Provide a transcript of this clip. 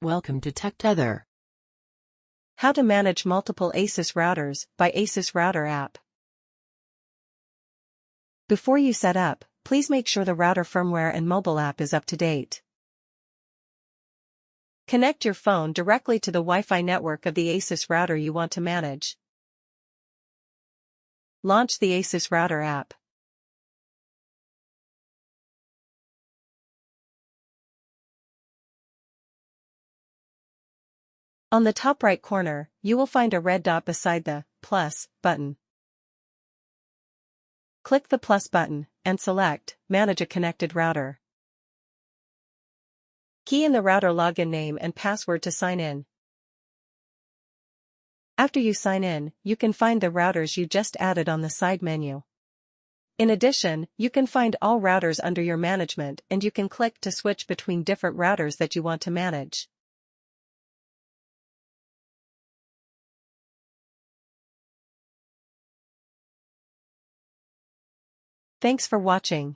Welcome to TechTether. How to manage multiple ASUS routers by ASUS Router App. Before you set up, please make sure the router firmware and mobile app is up to date. Connect your phone directly to the Wi-Fi network of the ASUS router you want to manage. Launch the ASUS Router App. On the top right corner, you will find a red dot beside the plus button. Click the plus button and select Manage a connected router. Key in the router login name and password to sign in. After you sign in, you can find the routers you just added on the side menu. In addition, you can find all routers under your management and you can click to switch between different routers that you want to manage. Thanks for watching.